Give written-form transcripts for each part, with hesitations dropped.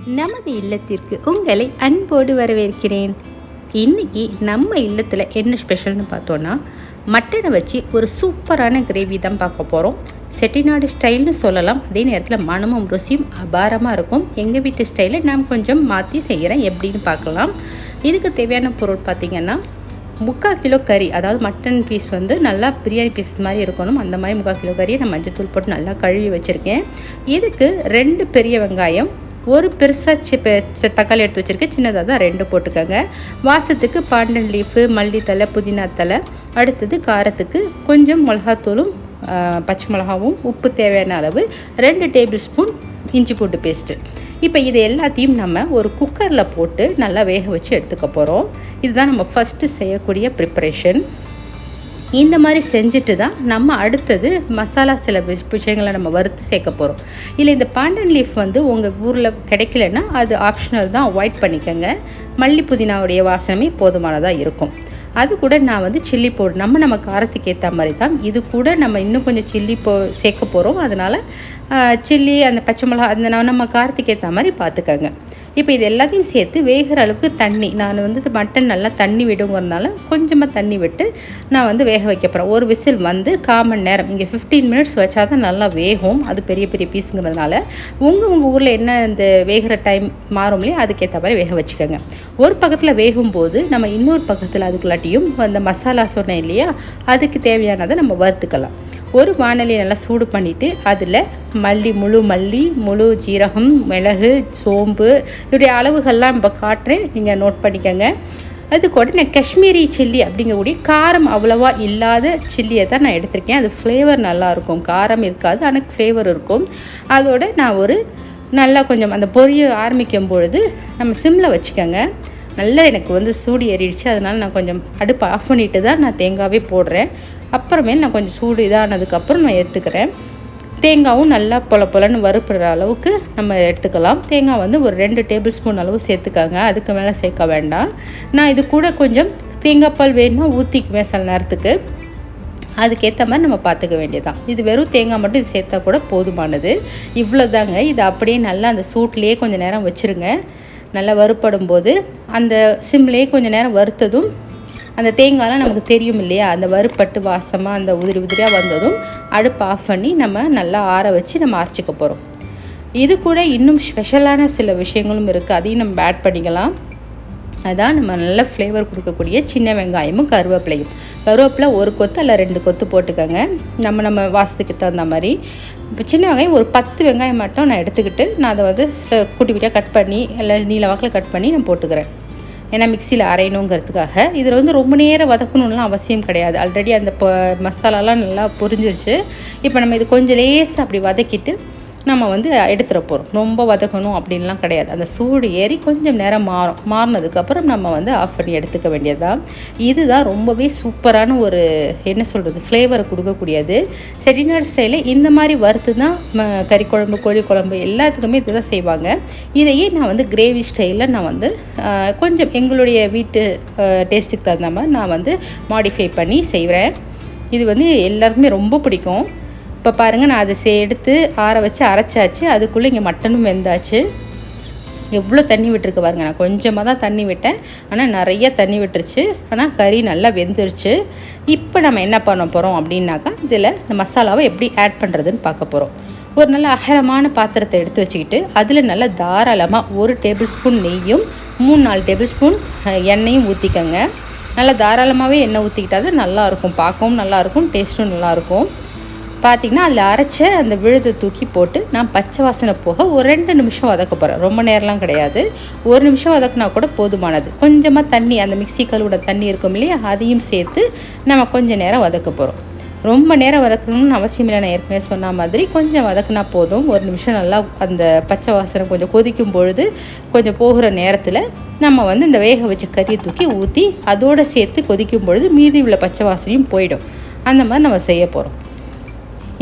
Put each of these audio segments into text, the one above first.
நமது இல்லத்திற்கு உங்களை அன்போடு வரவேற்கிறேன். இன்றைக்கி நம்ம இல்லத்தில் என்ன ஸ்பெஷல்னு பார்த்தோன்னா, மட்டனை வச்சு ஒரு சூப்பரான கிரேவி தான் பார்க்க போகிறோம். செட்டிநாடு ஸ்டைல்னு சொல்லலாம். அதே நேரத்தில் மனமும் ருசியும் அபாரமாக இருக்கும். எங்கள் வீட்டு ஸ்டைலில் நான் கொஞ்சம் மாற்றி செய்கிறேன். எப்படின்னு பார்க்கலாம். இதுக்கு தேவையான பொருள் பார்த்திங்கன்னா, 3/4 கிலோ கறி, அதாவது மட்டன் பீஸ் வந்து நல்லா பிரியாணி பீஸ் மாதிரி இருக்கணும். அந்த மாதிரி 3/4 கிலோ கறியை நான் மஞ்சத்தூள் போட்டு நல்லா கழுவி வச்சுருக்கேன். இதுக்கு 2 பெரிய வெங்காயம், ஒரு பெருசாக தக்காளி எடுத்து வச்சுருக்கேன். சின்னதாக தான் 2 போட்டுக்கோங்க. வாசத்துக்கு பாண்டன் லீஃபு, மல்லித்தலை, புதினா தலை. அடுத்தது காரத்துக்கு கொஞ்சம் மிளகாத்தூளும் பச்சை மிளகாவும், உப்பு தேவையான அளவு, 2 டேபிள் ஸ்பூன் இஞ்சி பூண்டு பேஸ்ட்டு. இப்போ இது எல்லாத்தையும் நம்ம ஒரு குக்கரில் போட்டு நல்லா வேக வச்சு எடுத்துக்க போகிறோம். இதுதான் நம்ம ஃபஸ்ட்டு செய்யக்கூடிய ப்ரிப்பரேஷன். இந்த மாதிரி செஞ்சுட்டு தான் நம்ம அடுத்தது மசாலா சில விஷயங்களை நம்ம வறுத்து சேர்க்க போகிறோம். இல்லை இந்த பாண்டன் லீஃப் வந்து உங்கள் ஊரில் கிடைக்கலன்னா அது ஆப்ஷனல் தான், அவாய்ட் பண்ணிக்கோங்க. மல்லி புதினாவுடைய வாசனமே போதுமானதாக இருக்கும். அது கூட நான் வந்து சில்லி பவுடர் நம்ம காரத்துக்கு ஏற்ற மாதிரி தான். இது கூட நம்ம இன்னும் கொஞ்சம் சில்லி சேர்க்க போகிறோம். அதனால் சில்லி, அந்த பச்சை மிளகா, அந்த நம்ம காரத்துக்கு ஏற்ற மாதிரி பார்த்துக்கோங்க. இப்போ இது எல்லாத்தையும் சேர்த்து வேகிற அளவுக்கு தண்ணி, நான் வந்து மட்டன் நல்லா தண்ணி விடுங்கிறதுனால கொஞ்சமாக தண்ணி விட்டு நான் வந்து வேக வைக்க போகிறேன். ஒரு விசில் வந்து 1/4 மணி நேரம், இங்கே 15 மினிட்ஸ் வச்சா தான் நல்லா வேகும். அது பெரிய பெரிய பீஸுங்கிறதுனால உங்கள் ஊரில் என்ன இந்த வேகிற டைம் மாறும் இல்லையா, அதுக்கேற்ற மாதிரி வேக வச்சுக்கோங்க. ஒரு பக்கத்தில் வேகும்போது நம்ம இன்னொரு பக்கத்தில் அதுக்குள்ளாட்டியும் அந்த மசாலா சொன்னேன் இல்லையா, அதுக்கு தேவையானதை நம்ம வறுத்துக்கலாம். ஒரு வாணலி நல்லா சூடு பண்ணிவிட்டு அதில் முழு மல்லி, முழு ஜீரகம், மிளகு, சோம்பு, இதோடைய அளவுகள்லாம் இப்போ காட்டுறேன், நீங்கள் நோட் பண்ணிக்கோங்க. அது கூட நான் காஷ்மீரி சில்லி அப்படிங்கக்கூடிய காரம் அவ்வளோவா இல்லாத சில்லியை தான் நான் எடுத்திருக்கேன். அது ஃப்ளேவர் நல்லாயிருக்கும். காரம் இருக்காது, ஆனால் ஃப்ளேவர் இருக்கும். அதோட நான் ஒரு நல்லா கொஞ்சம் அந்த பொரிய ஆரம்பிக்கும் பொழுது நம்ம சிம்மில் வச்சுக்கோங்க. நல்லா எனக்கு வந்து சூடு ஏறிடுச்சு. அதனால் நான் கொஞ்சம் அடுப்பு ஆஃப் பண்ணிவிட்டு தான் நான் தேங்காவே போடுறேன். அப்புறமேல் நான் கொஞ்சம் சூடு இதானதுக்கப்புறம் நான் எடுத்துக்கிறேன். தேங்காயும் நல்லா பொலன்னு வறுப்புற அளவுக்கு நம்ம எடுத்துக்கலாம். தேங்காய் வந்து ஒரு 2 டேபிள் ஸ்பூன் அளவு சேர்த்துக்காங்க. அதுக்கு மேலே சேர்க்க வேண்டாம். நான் இது கூட கொஞ்சம் தேங்காய் பால் வேணும்னா ஊற்றிக்குவேன் சில நேரத்துக்கு. அதுக்கேற்ற மாதிரி நம்ம பார்த்துக்க வேண்டியதான். இது வெறும் தேங்காய் மட்டும் இது சேர்த்தா கூட போதுமானது. இவ்வளோ தாங்க. இது அப்படியே நல்லா அந்த சூட்லேயே கொஞ்சம் நேரம் வச்சுருங்க. நல்லா வறுப்படும் போது அந்த சிம்லேயே கொஞ்சம் நேரம் வறுத்ததும் அந்த தேங்காயெலாம் நமக்கு தெரியும் இல்லையா, அந்த வறுப்பட்டு வாசமாக அந்த உதிரியாக வந்ததும் அடுப்பு ஆஃப் பண்ணி நம்ம நல்லா ஆற வச்சு நம்ம அரைச்சிக்க போகிறோம். இது கூட இன்னும் ஸ்பெஷலான சில விஷயங்களும் இருக்குது. அதையும் நம்ம ஆட் பண்ணிக்கலாம். அதான் நம்ம நல்ல ஃப்ளேவர் கொடுக்கக்கூடிய சின்ன வெங்காயமும் கருவேப்பிலை 1 கொத்து இல்லை 2 கொத்து போட்டுக்கோங்க. நம்ம வாசத்துக்கு தகுந்த மாதிரி. இப்போ சின்ன வெங்காயம் ஒரு 10 வெங்காயம் மட்டும் நான் எடுத்துக்கிட்டு நான் அதை வந்து குட்டி குட்டியாக கட் பண்ணி இல்லை நீல வாக்கில் கட் பண்ணி நான் போட்டுக்கிறேன். ஏன்னா மிக்சியில் அரையணுங்கிறதுக்காக. இதில் வந்து ரொம்ப நேரம் வதக்கணும்லாம் அவசியம் கிடையாது. ஆல்ரெடி அந்த மசாலாலாம் நல்லா பொரிஞ்சிருச்சு. இப்போ நம்ம இது கொஞ்சம் லேசாக அப்படி வதக்கிட்டு நம்ம வந்து எடுத்துகிற போகிறோம். ரொம்ப வதக்கணும் அப்படின்லாம் கிடையாது. அந்த சூடு ஏறி கொஞ்சம் நேரம் மாறினதுக்கப்புறம் நம்ம வந்து ஆஃப் பண்ணி எடுத்துக்க வேண்டியதுதான். இதுதான் ரொம்பவே சூப்பரான ஒரு என்ன சொல்கிறது ஃப்ளேவரை கொடுக்கக்கூடியது. செட்டிநாடு ஸ்டைலில் இந்த மாதிரி வறுத்து தான் கறி குழம்பு, கோழி குழம்பு எல்லாத்துக்குமே இது தான் செய்வாங்க. இதையே நான் வந்து கிரேவி ஸ்டைலில் நான் வந்து கொஞ்சம் எங்களுடைய வீட்டு டேஸ்ட்டுக்கு தகுந்த மாதிரி நான் வந்து மாடிஃபை பண்ணி செய்கிறேன். இது வந்து எல்லாருக்குமே ரொம்ப பிடிக்கும். இப்போ பாருங்கள், நான் அதை எடுத்து ஆற வச்சு அரைச்சாச்சு. அதுக்குள்ளே இங்கே மட்டனும் வெந்தாச்சு. எவ்வளோ தண்ணி விட்டுருக்கு பாருங்கள். நான் கொஞ்சமாக தான் தண்ணி விட்டேன், ஆனால் நிறைய தண்ணி விட்டுருச்சு. ஆனால் கறி நல்லா வெந்துருச்சு. இப்போ நம்ம என்ன பண்ண போகிறோம் அப்படின்னாக்கா, இதில் இந்த மசாலாவை எப்படி ஆட் பண்ணுறதுன்னு பார்க்க போகிறோம். ஒரு நல்ல அகலமான பாத்திரத்தை எடுத்து வச்சுக்கிட்டு அதில் நல்லா தாராளமாக 1 டேபிள் ஸ்பூன் நெய்யும் 3-4 டேபிள் ஸ்பூன் எண்ணெயும் ஊற்றிக்கோங்க. நல்லா தாராளமாகவே எண்ணெய் ஊற்றிக்கிட்டால் தான் நல்லாயிருக்கும். பார்க்கவும் நல்லாயிருக்கும், டேஸ்ட்டும் நல்லாயிருக்கும். பார்த்திங்கன்னா அதில் அரைச்ச அந்த விழுதை தூக்கி போட்டு நான் பச்சை வாசனை போக ஒரு 2 நிமிஷம் வதக்க போகிறேன். ரொம்ப நேரம்லாம் கிடையாது, 1 நிமிஷம் வதக்கினா கூட போதுமானது. கொஞ்சமாக தண்ணி, அந்த மிக்ஸி கழுவுட தண்ணி இருக்கும் இல்லையா, அதையும் சேர்த்து நம்ம கொஞ்சம் நேரம் வதக்க போகிறோம். ரொம்ப நேரம் வதக்கணும்னு அவசியம் இல்லை. நான் ஏற்கனவே சொன்ன மாதிரி கொஞ்சம் வதக்குனா போதும். 1 நிமிஷம் நல்லா அந்த பச்சை வாசனை கொஞ்சம் கொதிக்கும் பொழுது கொஞ்சம் போகிற நேரத்தில் நம்ம வந்து இந்த வேக வச்ச கறியை தூக்கி ஊற்றி அதோடு சேர்த்து கொதிக்கும் பொழுது மீதி உள்ள பச்சை வாசனையும் போயிடும். அந்த மாதிரி நம்ம செய்ய போகிறோம்.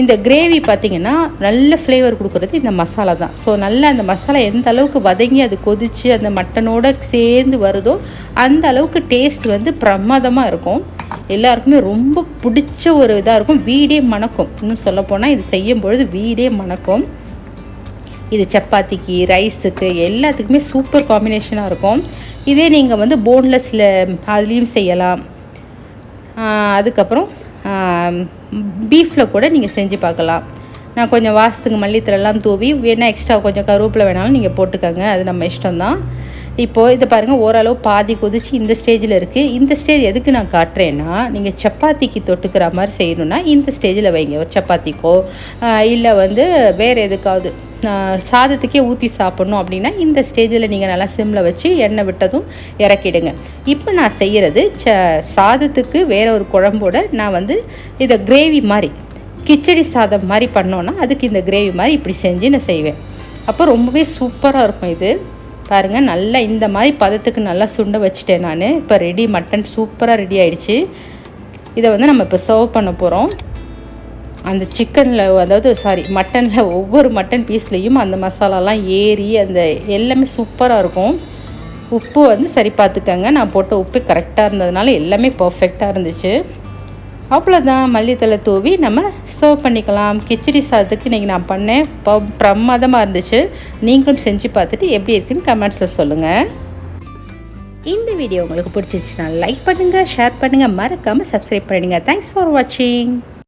இந்த கிரேவி பார்த்திங்கன்னா நல்ல ஃப்ளேவர் கொடுக்குறது இந்த மசாலா தான். ஸோ நல்லா அந்த மசாலா எந்த அளவுக்கு வதங்கி அது கொதித்து அந்த மட்டனோடு சேர்ந்து வருதோ அந்த அளவுக்கு டேஸ்ட் வந்து பிரமாதமாக இருக்கும். எல்லாருக்குமே ரொம்ப பிடிச்ச ஒரு இதாக இருக்கும். வீடே மணக்கும். இன்னும் சொல்லப்போனால் இது செய்யும் பொழுது வீடே மணக்கும். இது சப்பாத்திக்கு, ரைஸுக்கு எல்லாத்துக்குமே சூப்பர் காம்பினேஷனாக இருக்கும். இதே நீங்கள் வந்து போன்லெஸ்ஸில் அதுலேயும் செய்யலாம். அதுக்கப்புறம் பீஃபில் கூட நீங்கள் செஞ்சு பார்க்கலாம். நான் கொஞ்சம் வாசத்துக்கு மல்லித்தலைலாம் தூவி வேணால் எக்ஸ்ட்ரா கொஞ்சம் கருவேப்பிலை வேணாலும் நீங்கள் போட்டுக்கோங்க, அது நம்ம இஷ்டம்தான். இப்போது இதை பாருங்கள், ஓரளவு பாதி கொதிச்சு இந்த ஸ்டேஜில் இருக்குது. இந்த ஸ்டேஜ் எதுக்கு நான் காட்டுறேன்னா, நீங்கள் சப்பாத்திக்கு தொட்டுக்கிற மாதிரி செய்யணுன்னா இந்த ஸ்டேஜில் வைங்க. ஒரு சப்பாத்திக்கோ இல்லை வந்து வேறு எதுக்காவது சாதத்துக்கே ஊற்றி சாப்பிட்ணும் அப்படின்னா இந்த ஸ்டேஜில் நீங்கள் நல்லா சிம்மில் வச்சு எண்ணெய் விட்டதும் இறக்கிடுங்க. இப்போ நான் செய்கிறது சாதத்துக்கு வேறு ஒரு குழம்போட நான் வந்து இதை கிரேவி மாதிரி கிச்சடி சாதம் மாதிரி பண்ணோன்னா அதுக்கு இந்த கிரேவி மாதிரி இப்படி செஞ்சு நான் செய்வேன். அப்போ ரொம்பவே சூப்பராக இருக்கும். இது பாருங்கள், நல்லா இந்த மாதிரி பதத்துக்கு நல்லா சுண்ட வச்சுட்டேன் நான். இப்போ ரெடி, மட்டன் சூப்பராக ரெடி ஆகிடுச்சு. இதை வந்து நம்ம இப்போ சர்வ் பண்ண போகிறோம். அந்த சிக்கனில், அதாவது மட்டனில் ஒவ்வொரு மட்டன் பீஸ்லேயும் அந்த மசாலாலாம் ஏறி அந்த எல்லாமே சூப்பராக இருக்கும். உப்பு வந்து சரி பார்த்துக்கங்க. நான் போட்ட உப்பு கரெக்டாக இருந்ததுனால எல்லாமே பர்ஃபெக்டாக இருந்துச்சு. அவ்வளோதான், மல்லித்தலை தூவி நம்ம சர்வ் பண்ணிக்கலாம். கிச்சடி சாதத்துக்கு இன்றைக்கி நான் பண்ணேன், பிரமாதமாக இருந்துச்சு. நீங்களும் செஞ்சு பார்த்துட்டு எப்படி இருக்குன்னு கமெண்ட்ஸில் சொல்லுங்கள். இந்த வீடியோ உங்களுக்கு பிடிச்சிருச்சுன்னா லைக் பண்ணுங்கள், ஷேர் பண்ணுங்கள், மறக்காமல் சப்ஸ்கிரைப் பண்ணிடுங்க. தேங்க்ஸ் ஃபார் வாட்சிங்.